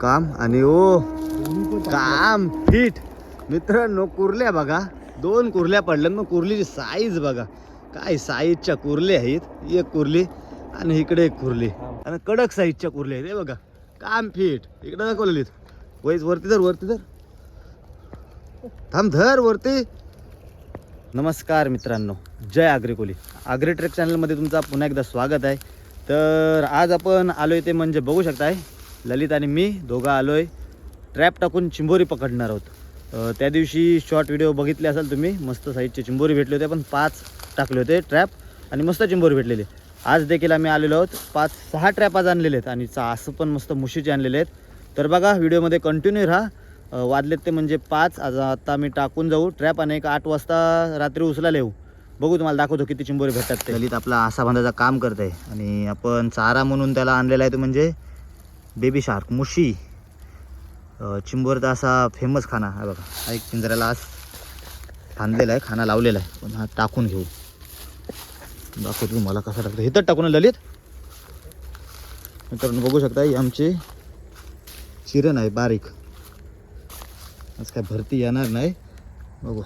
काम आणि ओ काम फिट. मित्रांनो कुर्ल्या बघा, 2 कुर्ल्या पडल्या. मग कुर्लीची साईज बघा, काय साईजच्या कुर्ल्या आहेत. एक कुर्ली आणि इकडे एक कुर्ली आणि कडक साईजच्या कुर्ल्या आहेत. हे बघा काम फिट. इकडे दाखवलेलीत वैस वरती धर थांब धर वरती. नमस्कार मित्रांनो, जय आग्रेकोली. आग्रे ट्रेक चॅनलमध्ये तुमचा पुन्हा एकदा स्वागत आहे. तर आज आपण आलोय ते म्हणजे बघू शकताय, ललित आणि मी दोघं आलोय ट्रॅप टाकून चिंबोरी पकडणार आहोत. त्या दिवशी शॉर्ट व्हिडिओ बघितले असाल तुम्ही, मस्त साईजचे चिंबोरी भेटले होते. पण 5 टाकले होते ट्रॅप आणि मस्त चिंबोरी भेटलेले. आज देखील आम्ही आलेलो आहोत. 5-6 ट्रॅप आज आणलेले आहेत आणि असं पण मस्त मुशीचे आणलेले आहेत. तर बघा व्हिडिओमध्ये कंटिन्यू राहा. वाजलेत ते म्हणजे 5. आज आता मी टाकून जाऊ ट्रॅप आणि 8 वाजता रात्री उचलायला येऊ. बघू तुम्हाला दाखवतो किती चिंबोरी भेटतात ते. ललित आपला आसा बांधायचं काम करत आहे आणि आपण चारा म्हणून त्याला आणलेला आहे तो म्हणजे बेबी शार्क मुशी. चिंबोरचा असा फेमस खाना आहे बघा. हा एक पिंजऱ्याला आज बांधलेला आहे, खाना लावलेला आहे. पण हा टाकून घेऊ, दाखवतो तुम्हाला कसा टाकतो. हे तर टाकून ललित मित्रांनो बघू शकता. ही आमची चिरण आहे बारीक. आज काय भरती येणार नाही. बघू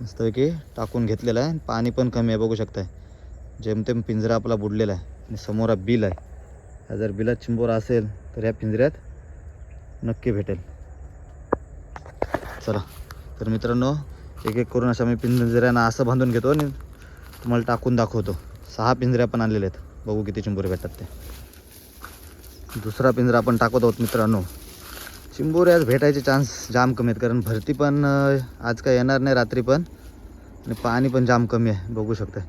मस्तपैकी टाकून घेतलेला आहे. पाणी पण कमी आहे बघू शकताय. जेमतेम पिंजरा आपला बुडलेला आहे आणि समोर बिल आहे. हा जर बिलात चिंबोरा असेल तर या पिंजऱ्यात नक्की भेटेल. चला तर मित्रांनो एक एक करून अशा मी पिंजऱ्यांना असं बांधून घेतो आणि तुम्हाला टाकून दाखवतो. 6 पिंजऱ्या पण आणलेले आहेत. बघू किती चिंबोरे भेटतात ते. दुसरा पिंजरा आपण टाकत आहोत मित्रांनो. चिंबोरे आज भेटायचे चान्स जाम कमी आहेत, कारण भरती पण आज काय येणार नाही रात्री पण, आणि पाणी पण जाम कमी आहे बघू शकताय.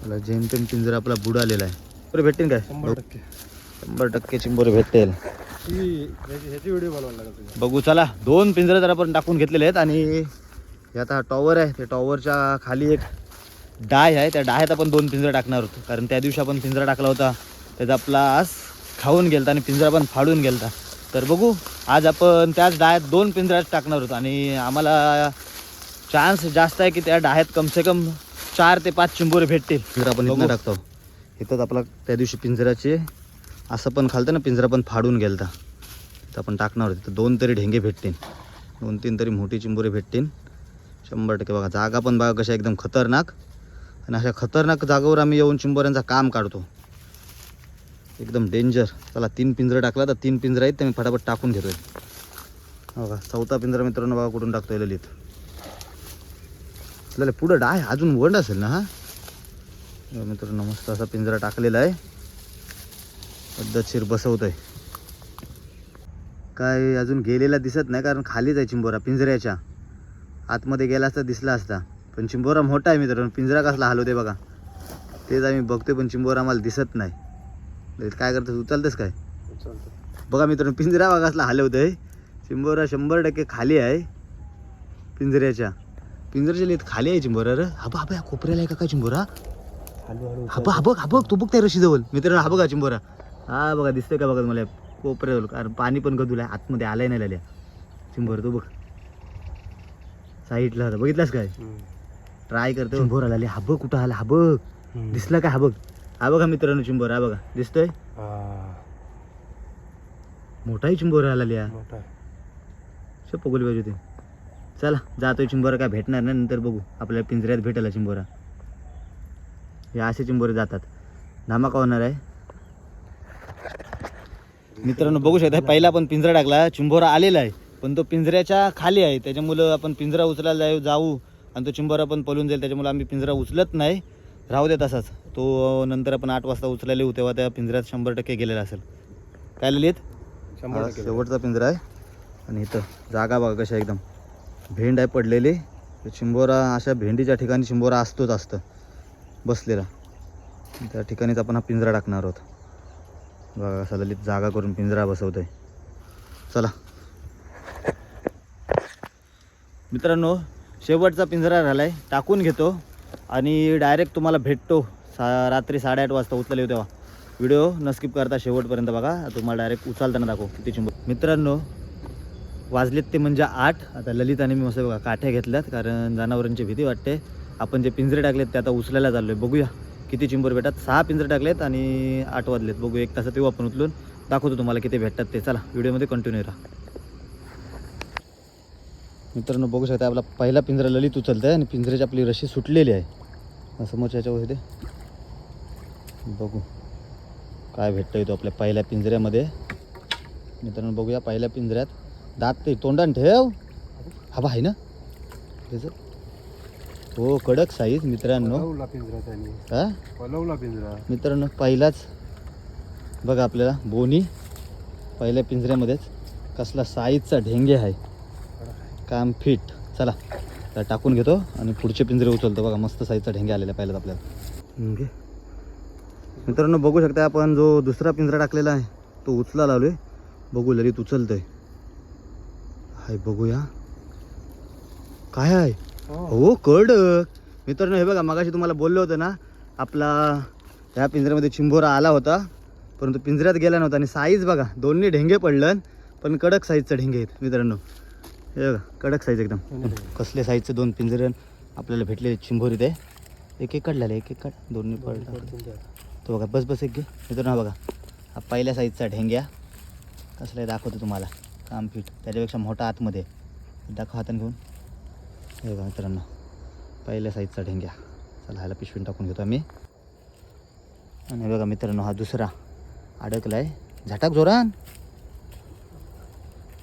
मला जेमतेम पिंजरा आपला बुडालेला आहे. चिंबोरे भेटतील काय? 100% चिंबोरे भेटतील. ह्याची व्हिडिओ बनवायला लागेल. बघू चला. 2 पिंजरे तर आपण टाकून घेतलेले आहेत आणि हे आता टॉवर आहे, त्या टॉवरच्या खाली एक डाय आहे. त्या डायत आपण 2 पिंजरे टाकणार होतो, कारण त्या दिवशी आपण पिंजरा टाकला होता त्याचा आपला आज खाऊन गेलता आणि पिंजरा पण फाडून गेलता. तर बघू आज आपण त्याच डायत 2 पिंजऱ्यात टाकणार होतो आणि आम्हाला चान्स जास्त आहे की त्या डायत कमसे कम 4 ते 5 चिंबोरे भेटतील. पिंजरा आपण इथं टाकतो. इथंच आपला त्या दिवशी पिंजऱ्याचे असं पण खालतं ना, पिंजरा पण फाडून गेलता. तर आपण टाकणार होतो. तर 2 तरी ढेंगे भेटतील, 2-3 तरी मोठी चिंबोरे भेटतील 100%. बघा जागा पण बघा कशा एकदम खतरनाक, आणि अशा खतरनाक जागेवर आम्ही येऊन चिंबोऱ्यांचं काम काढतो. एकदम डेंजर. चला 3 पिंजरे टाकला तर 3 पिंजरे आहेत ते मी फटाफट टाकून घेतोय. बघा 4था पिंजरा मित्रांनो बघा कुठून टाकतोय ललित. आपल्याला पुढं डाय अजून वंड असेल ना. हा मित्रांनो मस्त असा पिंजरा टाकलेला आहे, पद्धतशीर बसवत आहे. काय अजून गेलेला दिसत नाही, कारण खालीच आहे चिंबोरा. पिंजऱ्याच्या आतमध्ये गेला असता दिसला असता, पण चिंबोरा मोठा आहे मित्रांनो. पिंजरा कसला हलवते बघा, तेच आम्ही बघतोय, पण चिंबोरा आम्हाला दिसत नाही. काय करतोस, उचलतेस काय? बघा मित्रांनो पिंजरा बघा कसला हलवतोय. चिंबोरा 100% खाली आहे पिंजऱ्याच्या. पिंजऱ्याच्या लिहित खाली आहे चिंबोरा. रे हा बघ या कोपऱ्याला आहे का चिंबोरा? हा बघ तू बघ त्या रशीजवळ मित्रांनो. हा बघा चिंबोरा. हा बघा दिसतोय का बघा मला कोपऱ्याजवळ, कारण पाणी पण गदूल आहे, आतमध्ये आलाय नाही लाल्या चिंबोरा. तू बघ साईडला बघितलास काय? ट्राय करतो चिंबोरा लाले. हा बघ कुठं आला, हा बघ दिसला काय? हा बघ, हा बघा मित्रांनो चिंबोरा. हा बघा दिसतोय, मोठाही चिंबोरा आला लिहा. पगोली पाहिजे होती. चला जातोय. चिंबोरा काय भेटणार नाही, नंतर बघू. आपल्याला पिंजऱ्यात भेटेल चिंबोरा. हे असे चिंबोरे जातात. धमाका होणार आहे मित्रांनो. बघू शकता पहिला आपण पिंजरा टाकला, चिंबोरा आलेला आहे, पण तो पिंजऱ्याच्या खाली आहे. त्याच्यामुळं आपण पिंजरा उचलायला जाऊ आणि तो चिंबोरा पण पळून जाईल. त्याच्यामुळे आम्ही पिंजरा उचलत नाही, राहू दे तसाच. तो नंतर आपण 8 वाजता उचलायला येऊ तेव्हा त्या पिंजऱ्यात 100% गेलेला असेल. काय लिहित? 100% शेवटचा पिंजरा आहे. आणि इथं जागा बघा कशा एकदम भेंड आहे पडलेली. चिंबोरा अशा भेंडीच्या ठिकाणी चिंबोरा असतं बसलेला. त्या ठिकाणीच आपण हा पिंजरा टाकणार आहोत. बघा असा ललित जागा करून पिंजरा बसवतोय. चला मित्रांनो शेवटचा पिंजरा राहिला आहे, टाकून घेतो आणि डायरेक्ट तुम्हाला भेटतो रात्री 8:30 वाजता उचलले तेव्हा. व्हिडिओ न स्किप करता शेवटपर्यंत बघा. तुम्हाला डायरेक्ट उचलताना दाखव किती चिंबोर. मित्रांनो वाजलेत ते म्हणजे 8. आता ललित आणि मी मस्त बघा काठ्या घेतल्यात, कारण जनावरांची भीती वाटते. आपण जे पिंजरे टाकलेत ते आता उचलायला चाललो आहे. बघूया किती चिंबोरी भेटतात. 6 पिंजरे टाकलेत आणि 8 वाजलेत. बघू 1 तासात येऊ आपण उचलून, दाखवतो तुम्हाला किती भेटतात ते. चला व्हिडिओमध्ये कंटिन्यू राहा. मित्रांनो बघू शकता आपला पहिला पिंजरा ललित उचलत आहे आणि पिंजऱ्याची आपली रशी सुटलेली आहे. समोरच्या ह्याच्यावर ते बघू काय भेटतं येतो आपल्या पहिल्या पिंजऱ्यामध्ये. मित्रांनो बघूया पहिल्या पिंजऱ्यात. दात ते तोंडान ठेव. हा आहे ना त्याचं. हो कडक साईज मित्रांनो. पलवला पिंजरा त्याने. हा पलवला पिंजरा. मित्रांनो पहिलाच बघा आपल्याला बोनी पहिल्या पिंजऱ्यामध्येच. कसला साईजचा ढेंगे आहे, काम फिट. चला तर टाकून घेतो आणि पुढचे पिंजरे उचलतो. बघा मस्त साईजचा ढेंगे आलेला पहिल्यात आपल्याला. ओके मित्रांनो बघू शकता आपण जो दुसरा पिंजरा टाकलेला आहे तो उचला लावलोय. बघू ललित उचलतोय. हाय बघूया काय आहे. हो कडक. मित्रांनो हे बघा मगाशी तुम्हाला बोललो होतं ना, आपला ह्या पिंजऱ्यामध्ये चिंबोरा आला होता परंतु पिंजऱ्यात गेला नव्हता. आणि साईज बघा दोन्ही ढेंगे पडलं पण कडक साईजचा ढेंगे आहेत मित्रांनो. हे बघा कडक साईज एकदम. कसले साईजचे 2 पिंजरे आपल्याला भेटले चिंबोरी. ते एक एक काढलेले, एक एक काढ. दोन्ही पडलं तो बघा. बस बस एक घे मित्रांनो. बघा हा पहिल्या साईजचा ढेंग्या कसला आहे दाखवतो तुम्हाला. काम फिट. त्याच्यापेक्षा मोठा आतमध्ये दाखव हाताने घेऊन. हे बघा मित्रांनो पहिल्या साईजचा ढेंग्या. चला ह्याला पिशवीन टाकून घेतो आम्ही. आणि बघा मित्रांनो हा दुसरा अडकला आहे. झटाक जोरान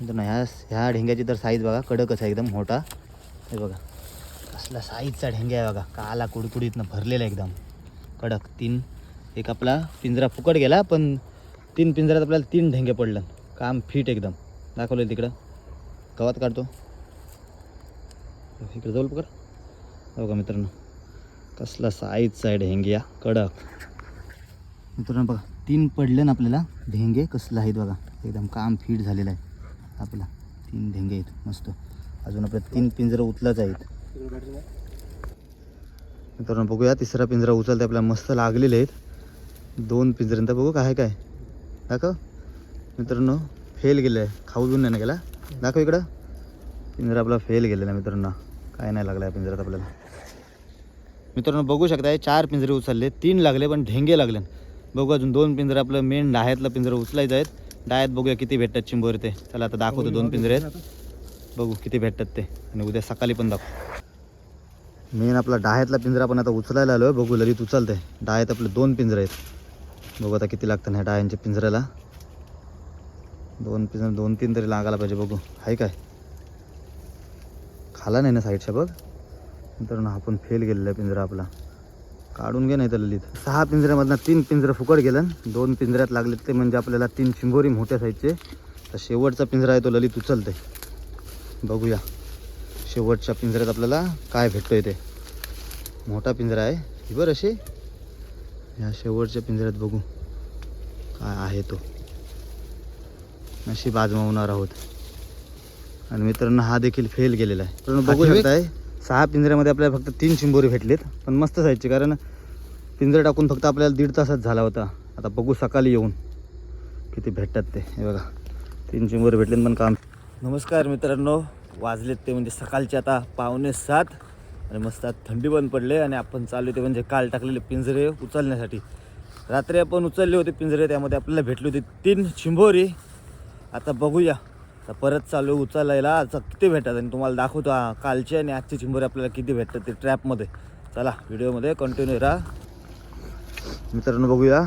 मित्रांनो. ह्या ढेंग्याची तर साईज बघा कडकच आहे एकदम मोठा. हे बघा कसला साईजचा ढेंग्या आहे बघा. काला कुडकुडीतनं भरलेला एकदम कडक. 3 एक आपला पिंजरा फुकट गेला पण 3 पिंजऱ्यात आपल्याला 3 ढेंगे पडलं. काम फिट एकदम. दाखवलं तिकडं गवात काढतो. इकडे जाऊ पकड. बघा मित्रांनो कसला साईजचा आहे ढेंग्या कडक. मित्रांनो बघा 3 पडले ना आपल्याला ढेंगे. कसलं आहेत बघा एकदम काम फिट झालेलं आहे आपला. 3 ढेंगे आहेत मस्त. अजून आपल्या 3 पिंजरं उचलाच आहेत. मित्रांनो बघूया तिसरा पिंजरा उचलते आपल्याला. मस्त लागलेले आहेत 2 पिंजऱ्यांत. बघू काय काय दाखव मित्रांनो. फेल गेलं आहे. खाऊ घेऊन नाही ना गेला. दाखव इकडं. पिंजरा आपला फेल गेलेला मित्रांनो. काय नाही लागला आहे पिंजऱ्यात आपल्याला. मित्रांनो बघू शकता 4 पिंजरे उचलले. 3 लागले पण ढेंगे लागले. बघू अजून 2 पिंजरे आपलं मेन डाह्यातलं पिंजरं उचलायचं आहेत. डाह्यात बघूया किती भेटतात चिंबोरी ते. चला आता दाखवतो. 2 पिंजरे आहेत. बघू किती भेटतात ते आणि उद्या सकाळी पण दाखवू. मेन आपला डाह्यातला पिंजरा पण आता उचलायला आलो आहे. बघू ललित उचलतं आहे. डाह्यात आपले 2 पिंजरे आहेत. बघू आता किती लागतं ह्या डाह्यांच्या पिंजऱ्याला. 2 पिंजरे 2-3 तरी लागायला पाहिजे. बघू आहे काय. खाला नाही ना साईडच्या बघ मित्रांनो. हा पण फेल गेलेला आहे पिंजरा आपला. काढून घे नाही तर ललित. 6 पिंजऱ्यामधनं 3 पिंजरं फुकट गेलं. 2 पिंजऱ्यात लागलेत ते म्हणजे आपल्याला 3 चिंबोरी मोठ्या साईजचे. तर शेवटचा पिंजरा आहे तो ललित उचलते. बघूया शेवटच्या पिंजऱ्यात आपल्याला काय भेटतोय ते. मोठा पिंजरा आहे ही बरं अशी. ह्या शेवटच्या पिंजऱ्यात बघू काय आहे तो. नशीब आजमावणार आहोत. आणि मित्रांनो हा देखील फेल गेलेला आहे. तर बघू शकताय 6 पिंजऱ्यामध्ये आपल्याला फक्त 3 चिंबोरी भेटलेत पण मस्त साईजचे. कारण पिंजरे टाकून फक्त आपल्याला 1.5 तासात झाला होता. आता बघू सकाळी येऊन किती भेटतात ते. हे बघा 3 चिंबोरी भेटलेत पण काम. नमस्कार मित्रांनो. वाजलेत ते म्हणजे सकाळचे आता 6:45 आणि मस्त थंडी पण पडले. आणि आपण चालू ते म्हणजे काल टाकलेले पिंजरे उचलण्यासाठी. रात्री आपण उचलले होते पिंजरे. त्यामध्ये आपल्याला भेटली होती 3 चिंबोरी. आता बघूया तर परत चालू उचलायला आता किती भेटतात आणि तुम्हाला दाखवतो कालचे आणि आजचे चिंबोरी आपल्याला किती भेटतात ते ट्रॅपमध्ये. चला व्हिडिओमध्ये कंटिन्यू राहा. मित्रांनो बघूया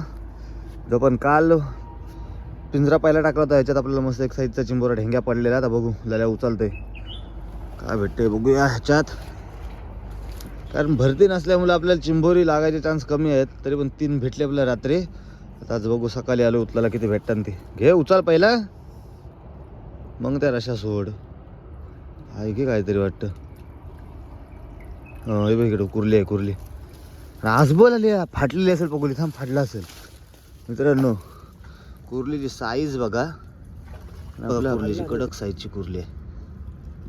जो पण काल पिंजरा पहिला टाकला होता ह्याच्यात आपल्याला मस्त एक साईजचा चिंबोरा ढेंग्या पडलेला. आता बघू लल्या उचलते काय भेटते बघूया ह्याच्यात. कारण भरती नसल्यामुळे आपल्याला चिंबोरी लागायचे चान्स कमी आहेत. तरी पण 3 भेटले आपल्याला रात्री. आता आज बघू सकाळी आलो उचलायला किती भेटतात ते. घे उचल पहिला मग त्या रशा सोड. आहे की काहीतरी वाटतं. हे बघ इकडं कुर्ली आहे कुर्ली. आजबोल आली फाटलेली असेल पगोली. थांब फाटला असेल मित्रांनो. कुर्लीची साईज बघा. कुर्लीची कडक साईजची कुर्ली आहे.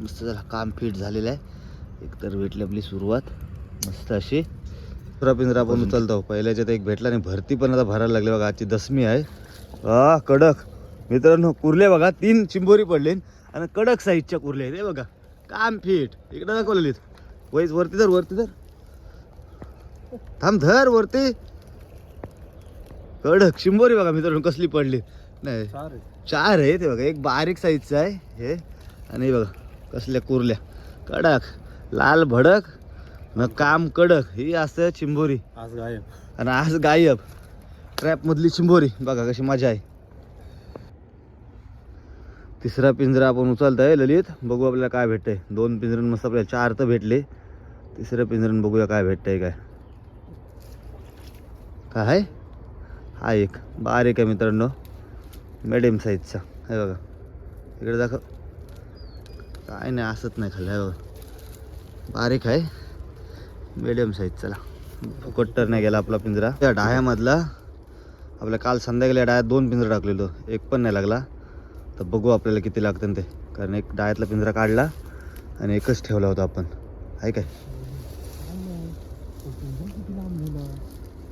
मस्त जरा काम फिट झालेलं आहे. एकतर भेटली आपली सुरुवात मस्त अशी. दुसरा पिंजरा आपण उचलतो. पहिल्याच्यात एक भेटला आणि भरती पण आता भरायला लागली बघा. आजची 10मी आहे. कडक मित्रांनो कुर्ले बघा. 3 चिंबोरी पडले आणि कडक साईजच्या कुर्ले आहेत. हे बघा काम फिट. इकडं दाखवलेलीत वैस वरती तर थांब धर वरती. कडक चिंबोरी बघा मित्रांनो कसली पडली. नाही 4 आहे ते बघा. एक बारीक साईजचा आहे हे आणि हे बघा कसल्या कुरल्या कडक लाल भडक न काम कडक. ही असतं चिंबोरी आज गायब. आणि आज गायब. ट्रॅप मधली चिंबोरी बघा कशी मजा आहे. तिसरा पिंजरा आपण उचलतोय ललित. बघू आपल्याला काय भेटतंय. 2 पिंजरण मस्त आपल्याला 4 तर भेटले. तिसरं पिंजरण बघूया काय भेटतंय. काय काय हा एक बारीक आहे मित्रांनो मिडियम साईजचा. हे बघा इकडे दाखव. काय नाही असत नाही खाली. हे बघा बारीक आहे मिडियम साईज. चला फुकट तर नाही गेला आपला पिंजरा. त्या डाह्यामधला आपल्या काल संध्याकाळी डाह्यात 2 पिंजरा टाकलेलो. एक पण नाही लागला. तर बघू आपल्याला किती लागतं ते. कारण एक डाळ्यातला पिंजरा काढला आणि एकच ठेवला होता आपण. आहे काय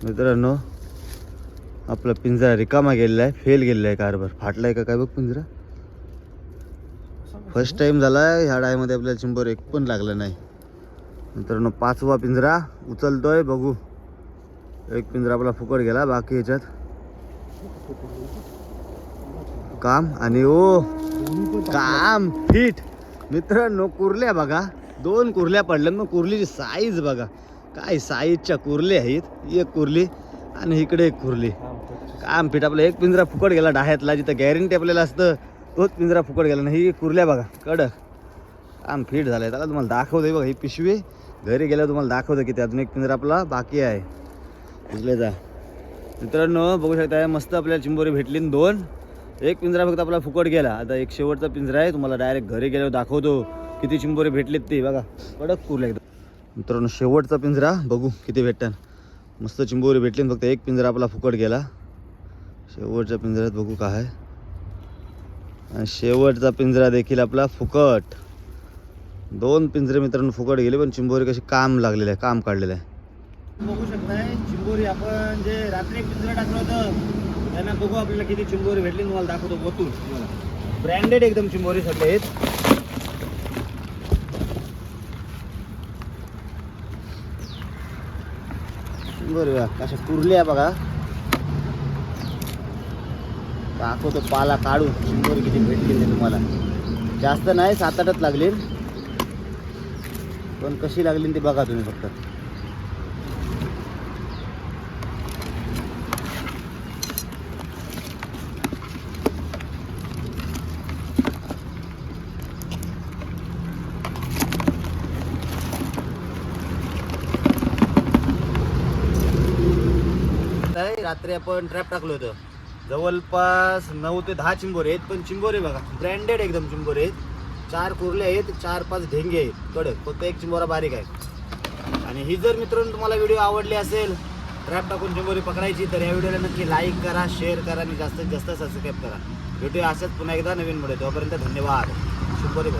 मित्रांनो आपला पिंजरा रिकामा गेलेला आहे. फेल गेलेला आहे कारभार. फाटला आहे का काय बघ पिंजरा. फर्स्ट टाइम झाला आहे ह्या डाळ्यामध्ये आपल्याला चिंबोर एक पण लागला नाही. मित्रांनो 5वा पिंजरा उचलतोय. बघू एक पिंजरा आपला फुकट गेला. बाकी ह्याच्यात काम आणि ओ काम फिट. मित्रांनो कुर्ल्या बघा 2 कुर्ल्या पडल्यात. मग कुर्लीची साईज बघा काय साईजच्या कुर्ल्या आहेत. एक कुर्ली आणि इकडे एक कुर्ली. काम फिट. आपला एक पिंजरा फुकट गेला डाह्यातला. जिथं गॅरंटी आपल्याला असतं तोच पिंजरा फुकट गेला नाही. ही कुर्ल्या बघा कडक काम फिट झालं आहे. त्याला तुम्हाला दाखवतोय बघा ही पिशवी. घरी गेल्यावर तुम्हाला दाखवतं की अजून एक पिंजरा आपला बाकी आहे. बुजले जा मित्रांनो बघू शकता. मस्त आपल्याला चिंबोरी भेटली 2. एक पिंजरा फक्त आपला फुकट गेला. आता एक शेवटचा पिंजरा आहे. तुम्हाला डायरेक्ट घरी गेल्यावर दाखवतो किती चिंबोरी भेटलीत ते. बघा कडक कुर्ल्या एकदम. मित्रांनो शेवटचा पिंजरा बघू किती भेटतात. मस्त चिंबोरी भेटली. फक्त एक पिंजरा आपला फुकट गेला. शेवटच्या पिंजऱ्यात बघू काय आहे. आणि शेवटचा पिंजरा देखील आपला फुकट. 2 पिंजरे मित्रांनो फुकट गेले. पण चिंबोरी कशी काम लागलेलं आहे. काम काढलेलं आहे. बघू शकताय चिंबोरी आपण जे रात्री पिंजरा टाकलं होतं त्यांना बघू आपल्याला किती चिंबोरी भेटली. तुम्हाला दाखवतो वतून. ब्रँडेड एकदम चिंबोरी सगळे आहेत. चिंबोरी कशा कुरल्या बघा. दाखवतो पाला काढून चिंबोरी किती भेटली ते तुम्हाला. जास्त नाही 7-8च लागली. पण कशी लागली ते बघा तुम्ही फक्त. रात्री आपण ट्रॅप टाकलो होतं. जवळपास 9 ते 10 चिंबोरे आहेत. पण चिंबोरे बघा ब्रँडेड एकदम चिंबोरे आहेत. 4 कुर्ले आहेत. 4-5 ढेंगे आहेत कडक. फक्त एक चिंबोरा बारीक आहे. आणि ही जर मित्रांनो तुम्हाला व्हिडिओ आवडली असेल ट्रॅप टाकून चिंबोरी पकडायची तर या व्हिडिओला नक्की लाईक करा, शेअर करा आणि जास्तीत जास्त सबस्क्राईब करा. भेटूया अशाच पुन्हा एकदा नवीन व्हिडिओ. तोपर्यंत धन्यवाद. चिंबोरी